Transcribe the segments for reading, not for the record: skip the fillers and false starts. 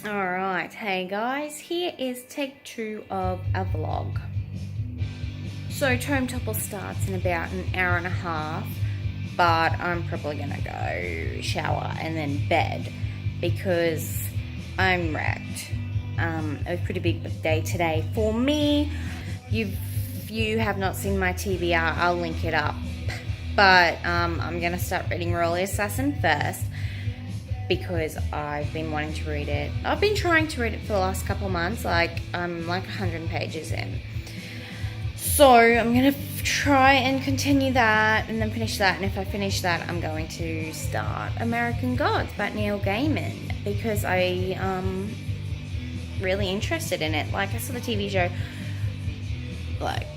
Alright, hey guys, here is take 2 of a vlog. So Tome Topple starts in about an hour and a half, but I'm probably gonna go shower and then bed because I'm wrecked. It was a pretty big day today for me. If you have not seen my TBR, I'll link it up. But I'm gonna start reading Roller Assassin first, because I've been wanting to read it. I've been trying to read it for the last couple of months. I'm like 100 pages in. So I'm going to try and continue that and then finish that. And if I finish that, I'm going to start American Gods by Neil Gaiman, because I'm really interested in it. Like, I saw the TV show, like,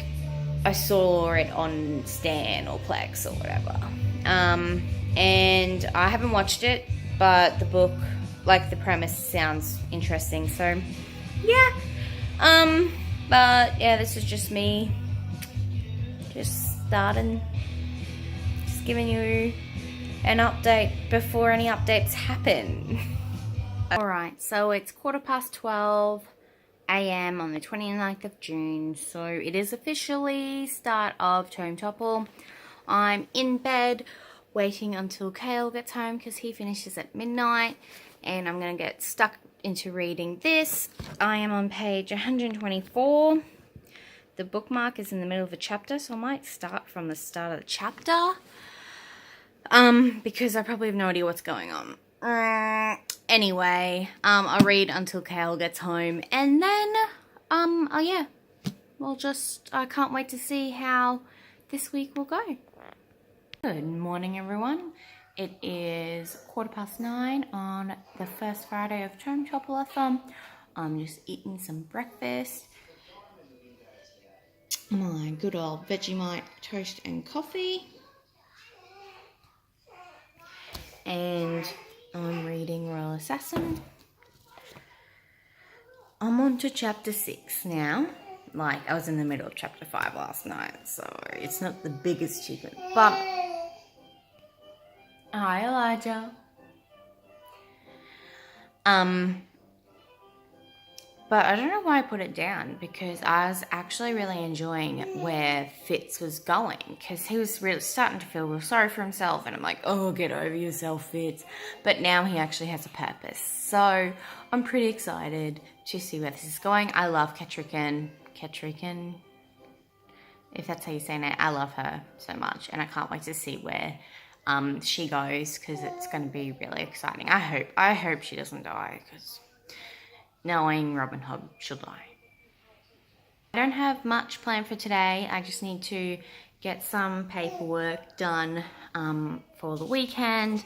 I saw it on Stan or Plex or whatever. And I haven't watched it, but the book, like, the premise sounds interesting, so yeah. But yeah, this is just me just starting, just giving you an update before any updates happen. Alright, so it's 12:15 a.m. on the 29th of June, so it is officially start of Tome Topple. I'm in bed waiting until Kale gets home because he finishes at midnight, and I'm going to get stuck into reading this. I am on page 124. The bookmark is in the middle of a chapter, so I might start from the start of the chapter, because I probably have no idea what's going on. Anyway, I'll read until Kale gets home, and then, oh yeah, I can't wait to see how this week will go. Good morning, everyone. It is 9:15 on the first Friday of Tome Topple. I'm just eating some breakfast. My good old Vegemite toast and coffee. And I'm reading Royal Assassin. I'm on to chapter 6 now. Like, I was in the middle of chapter 5 last night, so it's not the biggest achievement, but hi, Elijah. But I don't know why I put it down, because I was actually really enjoying where Fitz was going, because he was really starting to feel real sorry for himself, and I'm like, oh, get over yourself, Fitz. But now he actually has a purpose, so I'm pretty excited to see where this is going. I love Ketrican, if that's how you say it. I love her so much, and I can't wait to see where she goes, because it's going to be really exciting. I hope she doesn't die, because knowing Robin Hood, she'll die. I don't have much planned for today. I just need to get some paperwork done for the weekend,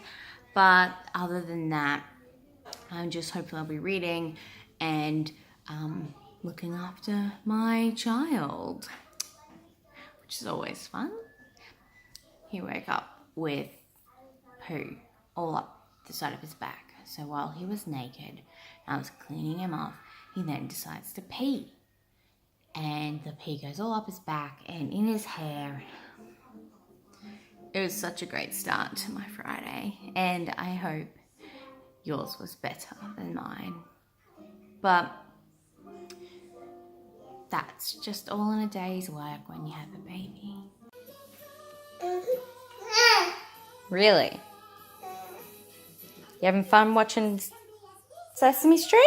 but other than that, I'm just hoping I'll be reading and looking after my child, which is always fun. He woke up with poo all up the side of his back. So while he was naked, I was cleaning him off, he then decides to pee. And the pee goes all up his back and in his hair. It was such a great start to my Friday, and I hope yours was better than mine. But that's just all in a day's work when you have a baby. Really? You having fun watching Sesame Street?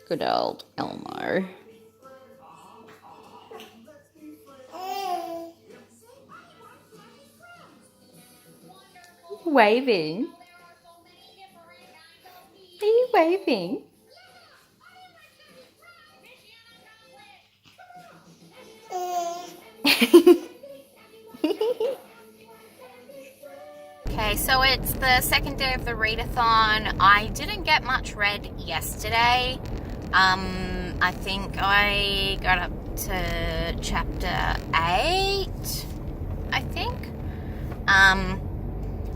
Good old Elmo. Waving. Are you waving? Okay, so it's the second day of the readathon. I didn't get much read yesterday. I think I got up to chapter 8, I think.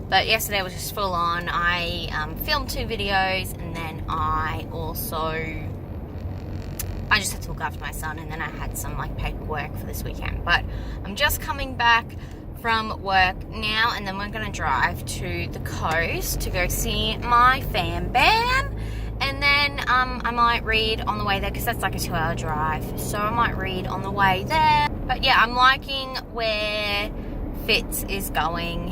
But yesterday was just full on. I filmed 2 videos, and then I also I just had to look after my son, and then I had some like paperwork for this weekend. But I'm just coming back from work now, and then we're gonna drive to the coast to go see my fam bam, and then I might read on the way there, because that's like a 2-hour drive, so I might read on the way there. But yeah, I'm liking where Fitz is going.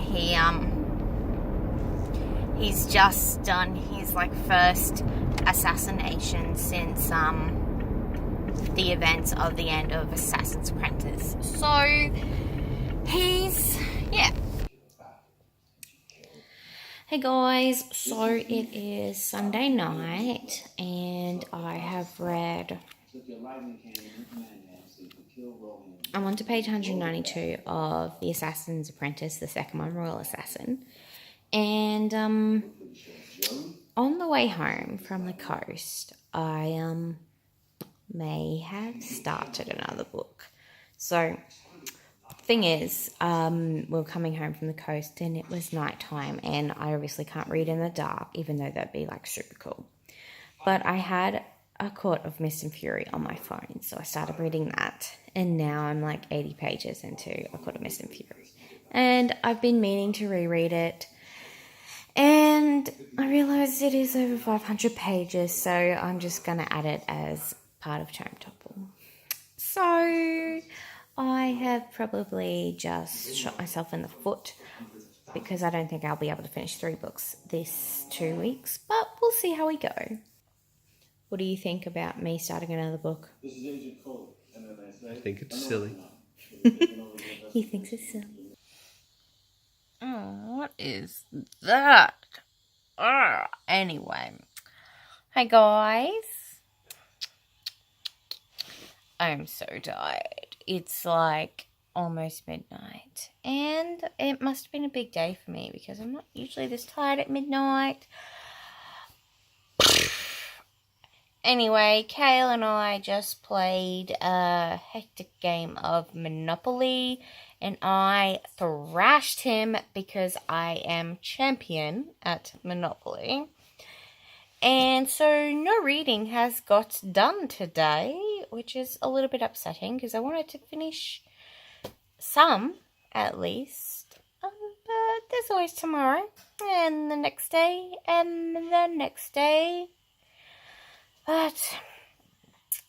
He's just done his like first assassination since the events of the end of Assassin's Apprentice. So yeah. Hey guys, so it is Sunday night, and I have read, I'm on to page 192 of The Assassin's Apprentice, the second one, Royal Assassin. And on the way home from the coast, I may have started another book. So thing is, we were coming home from the coast, and it was nighttime, and I obviously can't read in the dark, even though that'd be like super cool. But I had A Court of Mist and Fury on my phone, so I started reading that, and now I'm like 80 pages into A Court of Mist and Fury, and I've been meaning to reread it, and I realised it is over 500 pages, so I'm just going to add it as part of Tome Topple. So I have probably just shot myself in the foot, because I don't think I'll be able to finish 3 books this 2 weeks, but we'll see how we go. What do you think about me starting another book? I think it's silly. He thinks it's silly. Oh, what is that? Anyway. Hi guys. I'm so tired. It's like almost midnight, and it must have been a big day for me, because I'm not usually this tired at midnight. Anyway, Kale and I just played a hectic game of Monopoly, and I thrashed him because I am champion at Monopoly. And so no reading has got done today, which is a little bit upsetting, because I wanted to finish some, at least. But there's always tomorrow, and the next day, and the next day. But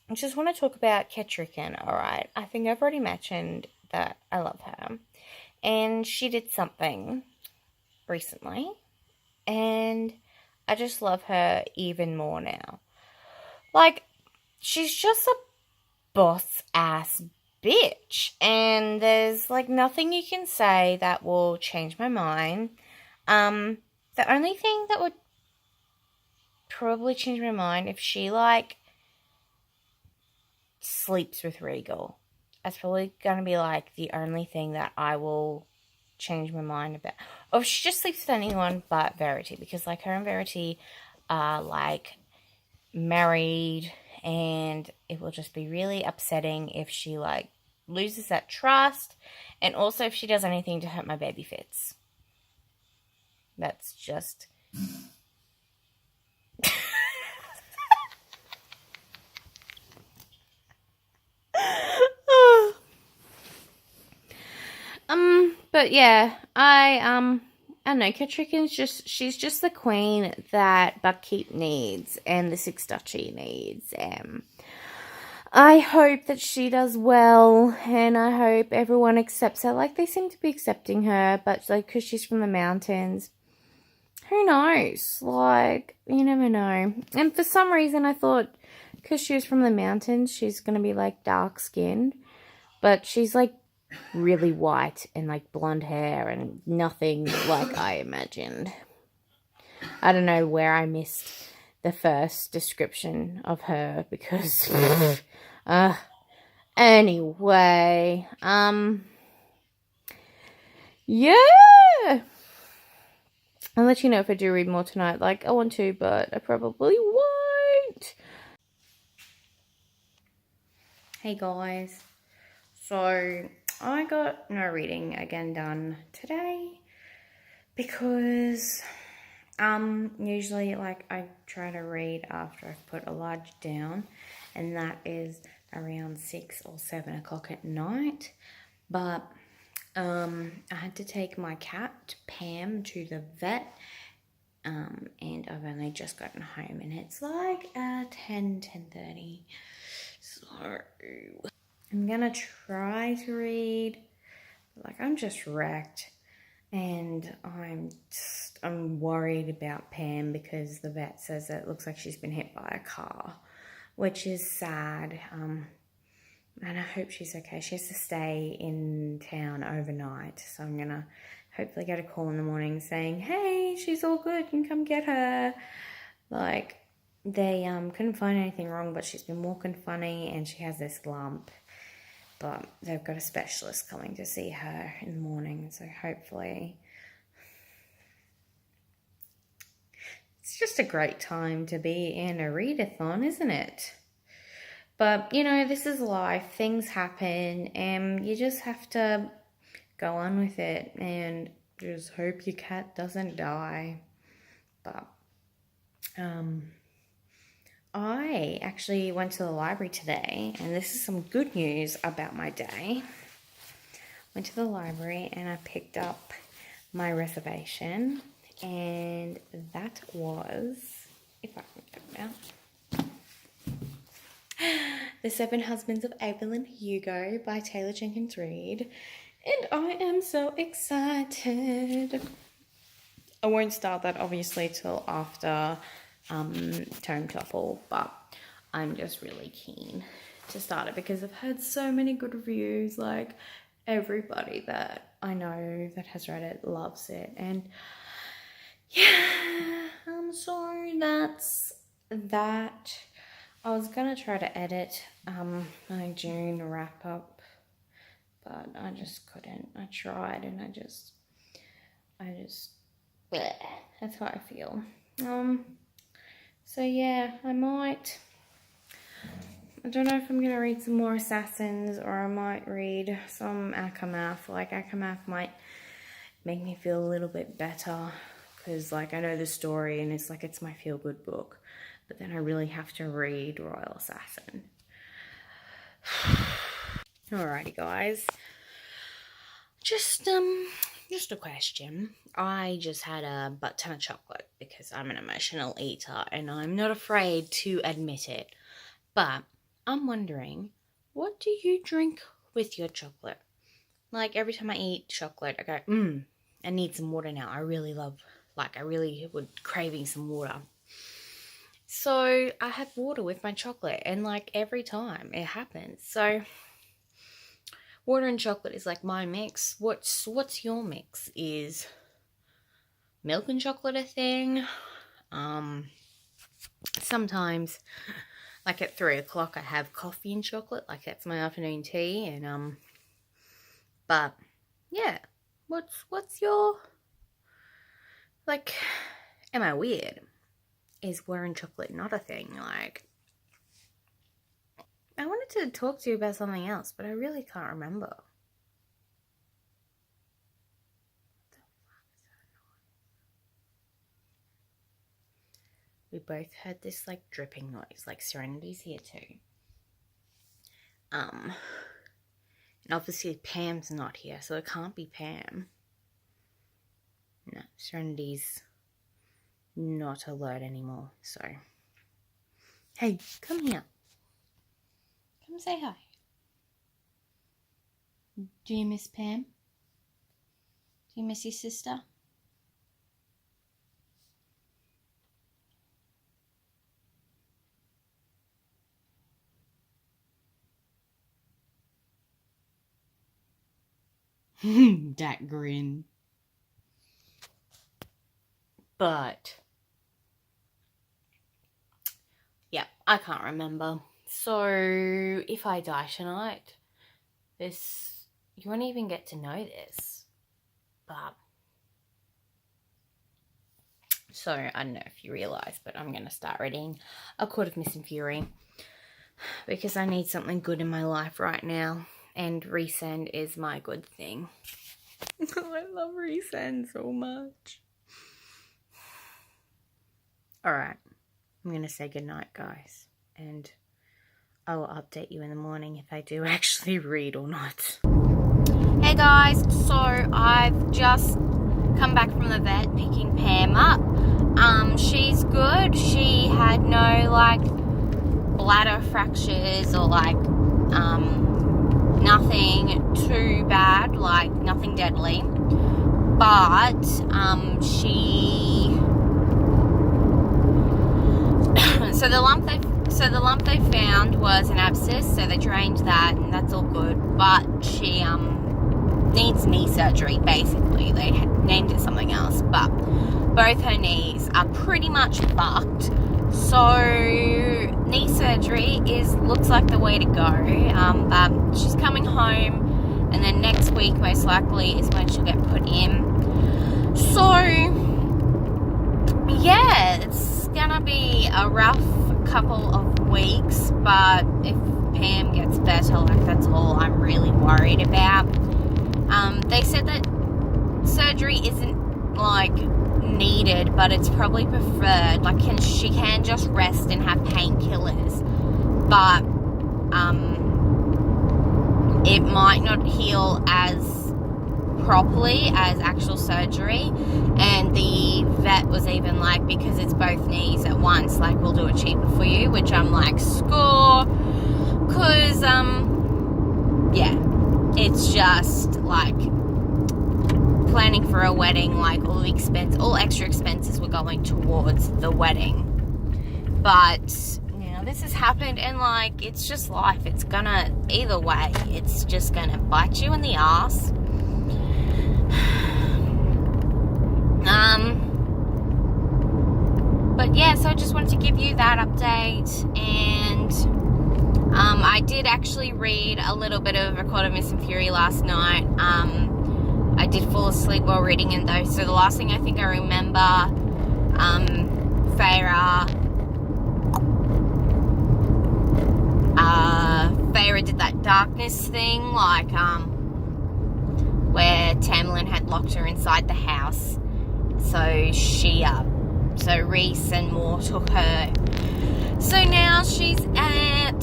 I just want to talk about Ketrican, alright? I think I've already mentioned that I love her. And she did something recently, and I just love her even more now. Like, she's just a boss-ass bitch, and there's, like, nothing you can say that will change my mind. The only thing that would probably change my mind, if she, like, sleeps with Regal. That's probably going to be, like, the only thing that I will change my mind about. Or if she just sleeps with anyone but Verity, because, like, her and Verity are, like, married, and it will just be really upsetting if she, like, loses that trust, and also if she does anything to hurt my baby Fitz. That's just... But yeah, I don't know, Ketrican's she's just the queen that Buckkeep needs, and the Six Duchy needs, I hope that she does well, and I hope everyone accepts her. Like, they seem to be accepting her, but, like, because she's from the mountains, who knows? Like, you never know. And for some reason, I thought, because she was from the mountains, she's going to be, like, dark-skinned, but she's, like, really white and, like, blonde hair and nothing like I imagined. I don't know where I missed the first description of her, because anyway, yeah, I'll let you know if I do read more tonight. Like, I want to, but I probably won't. Hey guys, so I got no reading again done today, because Usually, like, I try to read after I've put a large down, and that is around 6 or 7 o'clock at night. But I had to take my cat Pam to the vet, and I've only just gotten home, and it's like 10:30. So I'm gonna try to read. Like, I'm just wrecked, and I'm worried about Pam because the vet says that it looks like she's been hit by a car, which is sad. And I hope she's okay. She has to stay in town overnight, so I'm gonna hopefully get a call in the morning saying, hey, she's all good, you can come get her. Like, they couldn't find anything wrong, but she's been walking funny and she has this lump. But they've got a specialist coming to see her in the morning, so hopefully. It's just a great time to be in a readathon, isn't it? But, you know, this is life. Things happen, and you just have to go on with it and just hope your cat doesn't die. But I actually went to the library today, and this is some good news about my day. Went to the library and I picked up my reservation, and that was, if I can get it out, The Seven Husbands of Evelyn Hugo by Taylor Jenkins Reid, and I am so excited. I won't start that obviously till after Tome Topple, but I'm just really keen to start it because I've heard so many good reviews. Like, everybody that I know that has read it loves it, and yeah, so that's that. I was gonna try to edit my June wrap up, but I just couldn't. I tried and I just bleh, that's how I feel. So yeah, I don't know if I'm gonna read some more Assassins, or I might read some Akamath. Like, Akamath might make me feel a little bit better, because, like, I know the story and it's like it's my feel-good book, but then I really have to read Royal Assassin. Alrighty, guys. Just a question. I just had a butt ton of chocolate because I'm an emotional eater and I'm not afraid to admit it. But I'm wondering, what do you drink with your chocolate? Like, every time I eat chocolate, I go, I need some water now. I really would craving some water. So I have water with my chocolate, and like every time it happens. So water and chocolate is like my mix. What's your mix? Is milk and chocolate a thing? Sometimes, like at 3 o'clock, I have coffee and chocolate. Like, that's my afternoon tea. And but yeah, what's your, like? Am I weird? Is water and chocolate not a thing? Like, I wanted to talk to you about something else, but I really can't remember. We both heard this, like, dripping noise. Like, Serenity's here too. And obviously Pam's not here, so it can't be Pam. No, Serenity's not alert anymore, so. Hey, come here. Come say hi. Do you miss Pam? Do you miss your sister? That grin. But yeah, I can't remember. So if I die tonight, you won't even get to know this. But so I don't know if you realise, but I'm gonna start reading A Court of Mist and Fury because I need something good in my life right now, and Resend is my good thing. I love Resend so much. Alright, I'm going to say goodnight, guys. And I will update you in the morning if I do actually read or not. Hey guys, so I've just come back from the vet picking Pam up. She's good. She had no like bladder fractures or like nothing too bad, like nothing deadly. But so the lump they found was an abscess, so they drained that and that's all good. But she needs knee surgery, basically. They named it something else, but both her knees are pretty much fucked. So knee surgery looks like the way to go. But she's coming home, and then next week most likely is when she'll get put in. So yeah, it's gonna be a rough couple of weeks, but if Pam gets better, like that's all I'm really worried about. They said that surgery isn't like needed, but it's probably preferred. Like she can just rest and have painkillers, but it might not heal as properly as actual surgery. And the vet was even like, because it's both knees at once, like we'll do it cheaper for you, which I'm like, score, because yeah, it's just like planning for a wedding, like all extra expenses were going towards the wedding. But you know, this has happened, and like it's just life. It's gonna, either way, it's just gonna bite you in the ass. But yeah, so I just wanted to give you that update. And I did actually read a little bit of A Court of Mist and Fury last night. I did fall asleep while reading it though, so the last thing I think I remember, Feyre did that darkness thing, like where Tamlin had locked her inside the house. So so Rhys and Moore took her. So now she's at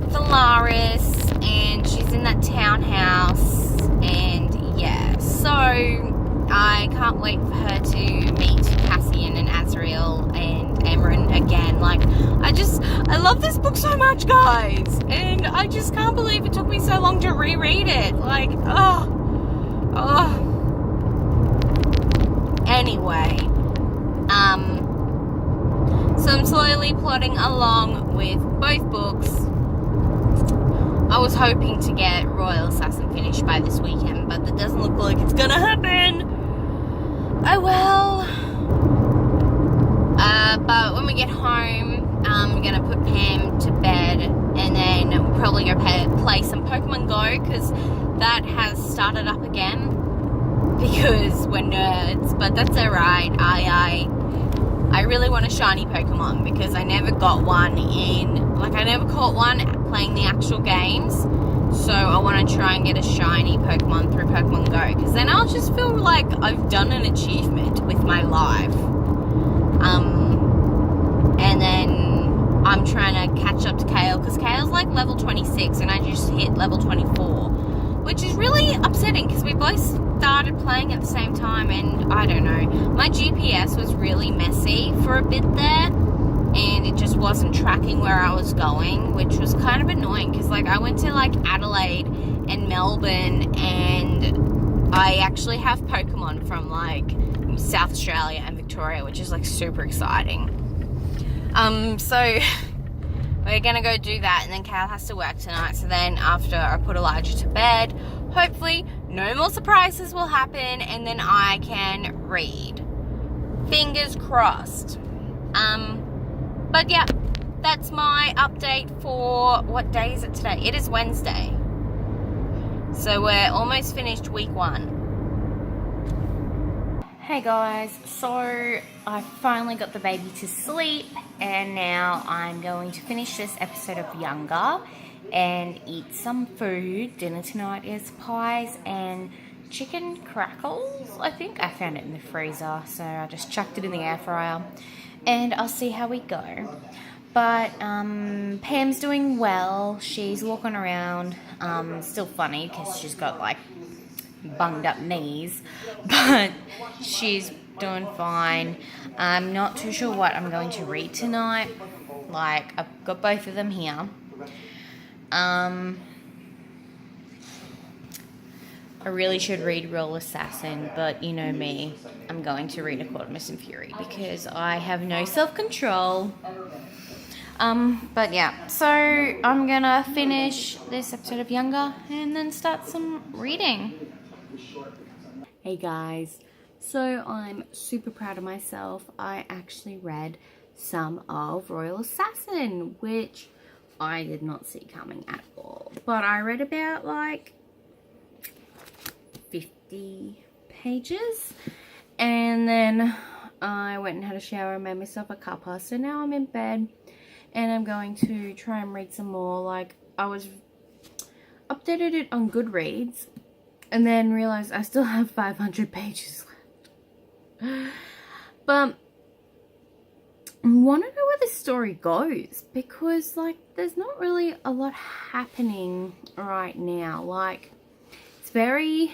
Valaris, and she's in that townhouse, and yeah, so I can't wait for her to meet Cassian and Azriel and Emran again. Like, I love this book so much, guys, and I just can't believe it took me so long to reread it. Like, anyway, so I'm slowly plodding along with both books. I was hoping to get Royal Assassin finished by this weekend, but that doesn't look like it's gonna happen. Oh well. But when we get home, I'm gonna put Pam to bed, and then we'll probably go play some Pokemon Go, because that has started up again, because we're nerds, but that's alright. I really want a shiny Pokemon, because I never got one I never caught one playing the actual games, so I want to try and get a shiny Pokemon through Pokemon Go, because then I'll just feel like I've done an achievement with my life. And then I'm trying to catch up to Kale, because Kale's like level 26 and I just hit level 24, which is really upsetting, because we both started playing at the same time, and I don't know, my GPS was really messy for a bit there, and it just wasn't tracking where I was going, which was kind of annoying, because like I went to like Adelaide and Melbourne, and I actually have Pokemon from like South Australia and Victoria, which is like super exciting. So we're gonna go do that, and then Kale has to work tonight, so then after I put Elijah to bed, hopefully no more surprises will happen, and then I can read. Fingers crossed. But yeah, that's my update for, what day is it today? It is Wednesday. So we're almost finished week 1. Hey guys, so I finally got the baby to sleep, and now I'm going to finish this episode of Younger and eat some food. Dinner tonight is pies and chicken crackles, I think. I found it in the freezer, so I just chucked it in the air fryer. and I'll see how we go. But Pam's doing well. She's walking around. Still funny because she's got like bunged up knees, but she's doing fine. I'm not too sure what I'm going to read tonight. Like, I've got both of them here. I really should read Royal Assassin, but you know me, I'm going to read A Court of Mist and Fury because I have no self-control. But yeah, so I'm gonna finish this episode of Younger and then start some reading. Hey guys, so I'm super proud of myself. I actually read some of Royal Assassin, which I did not see coming at all. But I read about like 50 pages, and then I went and had a shower and made myself a cuppa. So now I'm in bed and I'm going to try and read some more. Like, I was updated it on Goodreads and then realized I still have 500 pages left. But I want to know where the story goes because, like, there's not really a lot happening right now. Like, it's very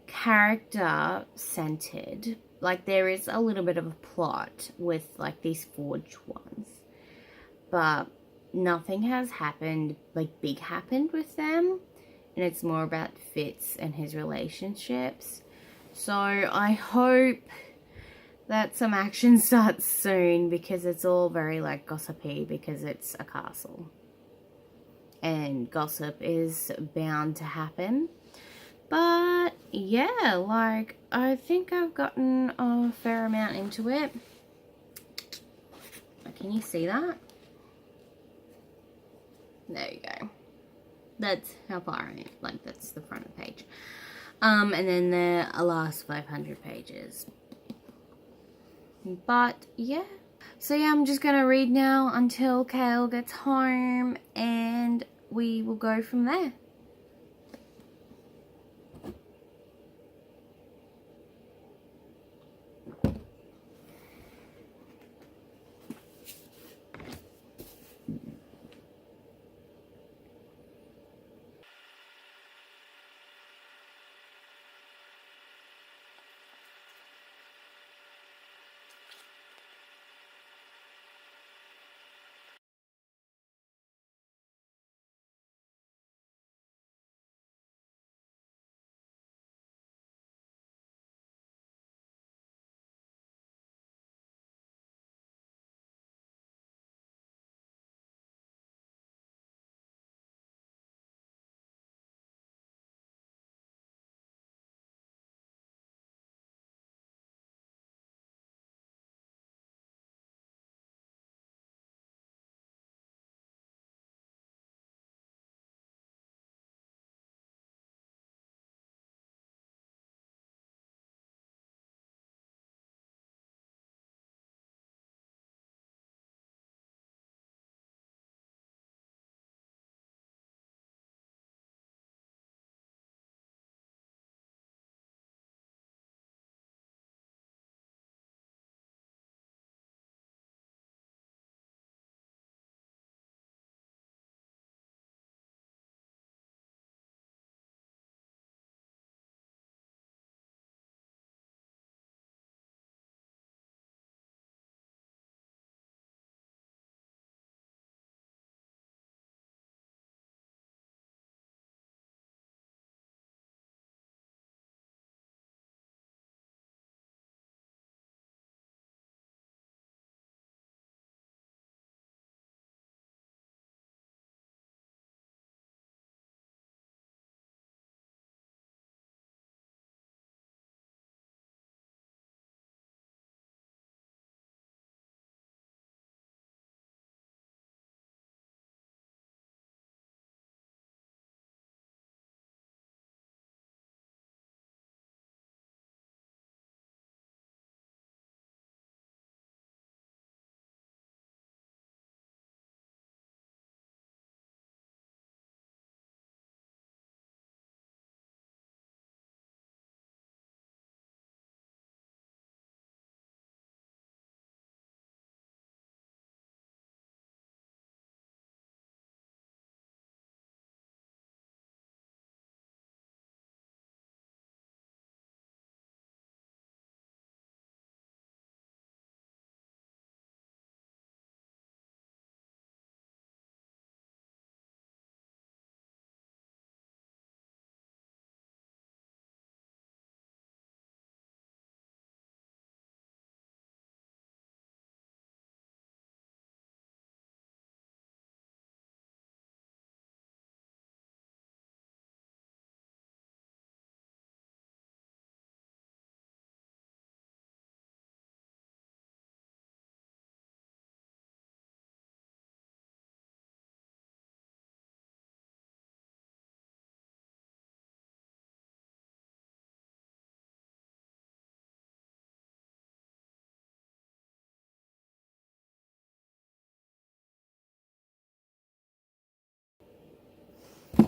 character centered. Like, there is a little bit of a plot with like these forged ones, but nothing has happened like big happened with them, and it's more about Fitz and his relationships. So I hope that some action starts soon because it's all very like gossipy because it's a castle and gossip is bound to happen. But yeah, like, I think I've gotten a fair amount into it. Can you see that? There you go. That's how far I am. Like, that's the front of the page. And then the last 500 pages. But yeah. So yeah, I'm just gonna read now until Kale gets home and we will go from there.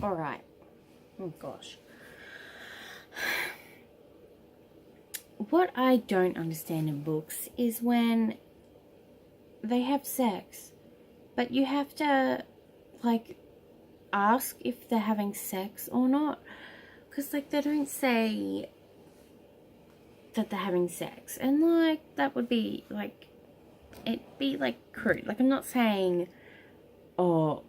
Alright. Oh gosh. What I don't understand in books is when they have sex, but you have to, like, ask if they're having sex or not. Because, like, they don't say that they're having sex. And, like, that would be, like, it'd be, like, crude. Like, I'm not saying, oh,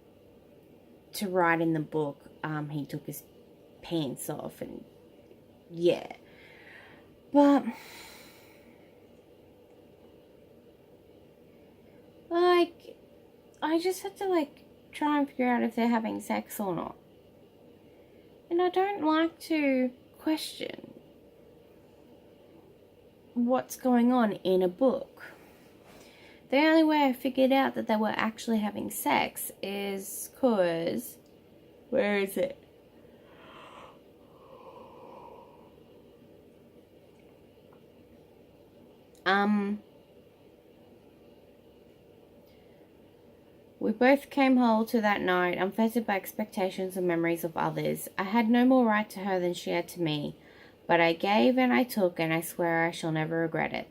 to write in the book, he took his pants off and, yeah. But, like, I just have to, like, try and figure out if they're having sex or not. And I don't like to question what's going on in a book. The only way I figured out that they were actually having sex is because... Where is it? We both came whole to that night, unfettered by expectations and memories of others. I had no more right to her than she had to me, but I gave and I took, and I swear I shall never regret it.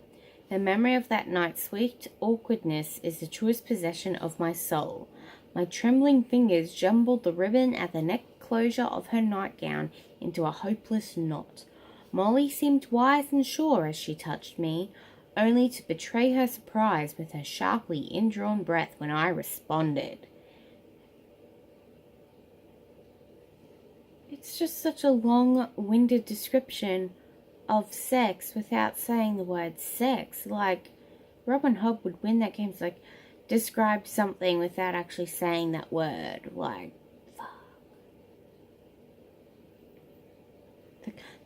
The memory of that night's sweet awkwardness is the truest possession of my soul. My trembling fingers jumbled the ribbon at the neck closure of her nightgown into a hopeless knot. Molly seemed wise and sure as she touched me, only to betray her surprise with her sharply indrawn breath when I responded. It's just such a long-winded description of sex without saying the word sex. Like, Robin Hobb would win that game. It's like, describe something without actually saying that word. Like, fuck.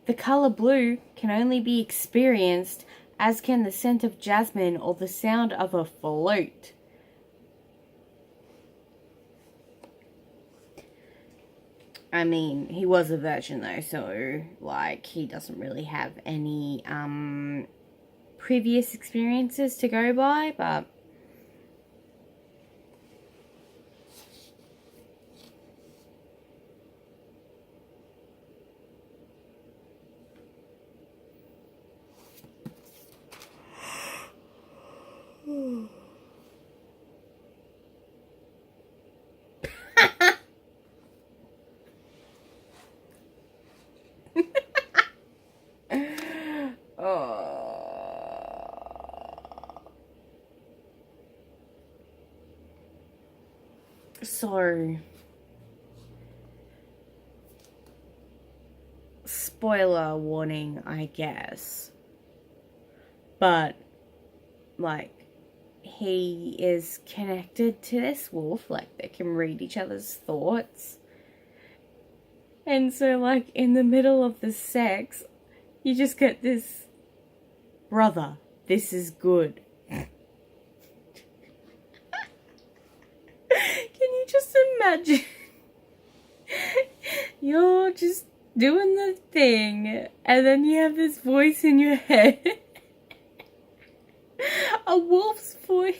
The color blue can only be experienced, as can the scent of jasmine or the sound of a flute. I mean, he was a virgin though, so, like, he doesn't really have any, previous experiences to go by, but... So, spoiler warning, I guess. But, like, he is connected to this wolf, like, they can read each other's thoughts. And so, like, in the middle of the sex, you just get this, brother, this is good. Can you just imagine? You're just doing the thing, and then you have this voice in your head. A wolf's voice.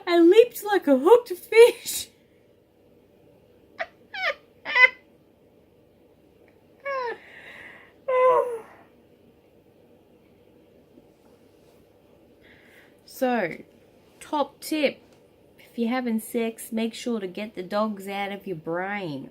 I leaped like a hooked fish. So, top tip, if you're having sex, make sure to get the dogs out of your brain.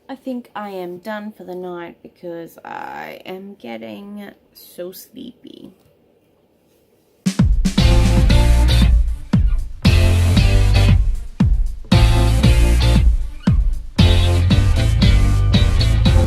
I think I am done for the night because I am getting so sleepy.